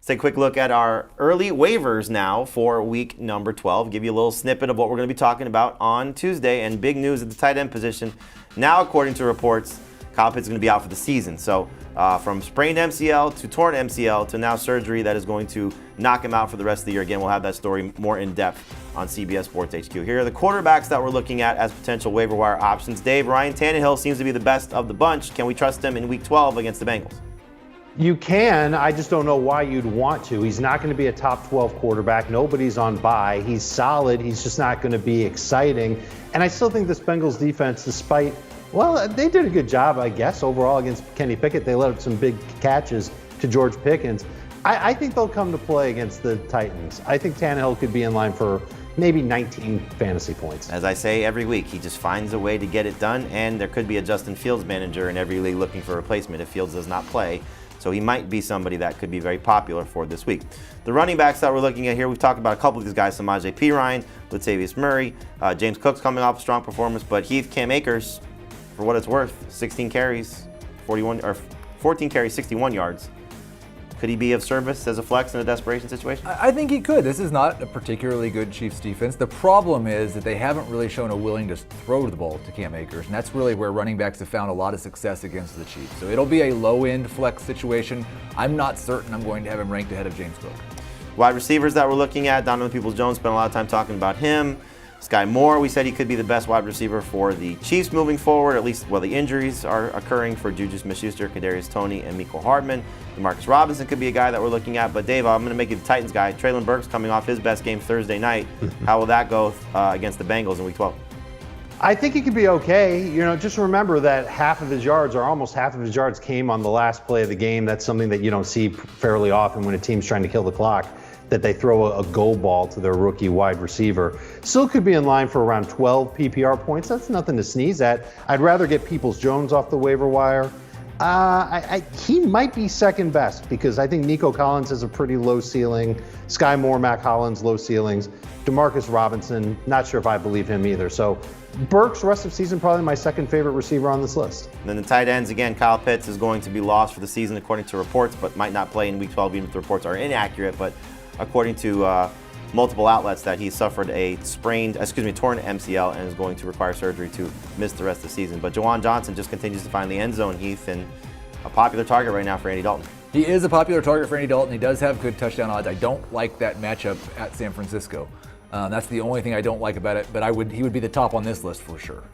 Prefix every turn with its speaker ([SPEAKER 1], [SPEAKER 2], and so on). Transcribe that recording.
[SPEAKER 1] Let's take a quick look at our early waivers now for week number 12. Give you a little snippet of what we're going to be talking about on Tuesday. And big news at the tight end position. Now, according to reports, Kyle Pitts is going to be out for the season. So from sprained MCL to torn MCL to now surgery that is going to knock him out for the rest of the year. Again, we'll have that story more in depth on CBS Sports HQ. Here are the quarterbacks that we're looking at as potential waiver wire options. Dave, Ryan Tannehill seems to be the best of the bunch. Can we trust him in week 12 against the Bengals?
[SPEAKER 2] You can. I just don't know why you'd want to. He's not going to be a top 12 quarterback. Nobody's on bye. He's solid. He's just not going to be exciting. And I still think this Bengals defense, despite, well, they did a good job, I guess, overall against Kenny Pickett. They let up some big catches to George Pickens. I think they'll come to play against the Titans. I think Tannehill could be in line for maybe 19 fantasy points.
[SPEAKER 1] As I say every week, he just finds a way to get it done, and there could be a Justin Fields manager in every league looking for a replacement if Fields does not play. So he might be somebody that could be very popular for this week. The running backs that we're looking at here, we've talked about a couple of these guys, Samaje Perine, Latavius Murray, James Cook's coming off a strong performance, but Heath Cam Akers, for what it's worth, 16 carries, 14 carries, 61 yards. Could he be of service as a flex in a desperation situation?
[SPEAKER 3] I think he could. This is not a particularly good Chiefs defense. The problem is that they haven't really shown a willingness to throw the ball to Cam Akers, and that's really where running backs have found a lot of success against the Chiefs. So it'll be a low-end flex situation. I'm not certain I'm going to have him ranked ahead of James Cook.
[SPEAKER 1] Wide receivers that we're looking at, Donovan Peoples-Jones, spent a lot of time talking about him. Sky Moore, we said he could be the best wide receiver for the Chiefs moving forward, at least while the injuries are occurring for Juju Smith-Schuster, Kadarius Toney, and Mecole Hardman. Demarcus Robinson could be a guy that we're looking at. But Dave, I'm going to make you the Titans guy. Traylon Burks coming off his best game Thursday night. How will that go against the Bengals in Week 12?
[SPEAKER 2] I think he could be okay. You know, just remember that half of his yards, or almost half of his yards, came on the last play of the game. That's something that you don't see fairly often when a team's trying to kill the clock, that they throw a goal ball to their rookie wide receiver. Still could be in line for around 12 PPR points. That's nothing to sneeze at. I'd rather get Peoples-Jones off the waiver wire. He might be second best because I think Nico Collins has a pretty low ceiling. Sky Moore, Mac Hollins, low ceilings. Demarcus Robinson, not sure if I believe him either. So Burks, rest of season, probably my second favorite receiver on this list.
[SPEAKER 1] And then the tight ends, again, Kyle Pitts is going to be lost for the season according to reports, but might not play in Week 12 even if the reports are inaccurate. But according to multiple outlets, that he suffered a torn MCL and is going to require surgery to miss the rest of the season. But Juwan Johnson just continues to find the end zone, Heath, and a popular target right now for Andy Dalton.
[SPEAKER 3] He is a popular target for Andy Dalton. He does have good touchdown odds. I don't like that matchup at San Francisco. That's the only thing I don't like about it, but he would be the top on this list for sure.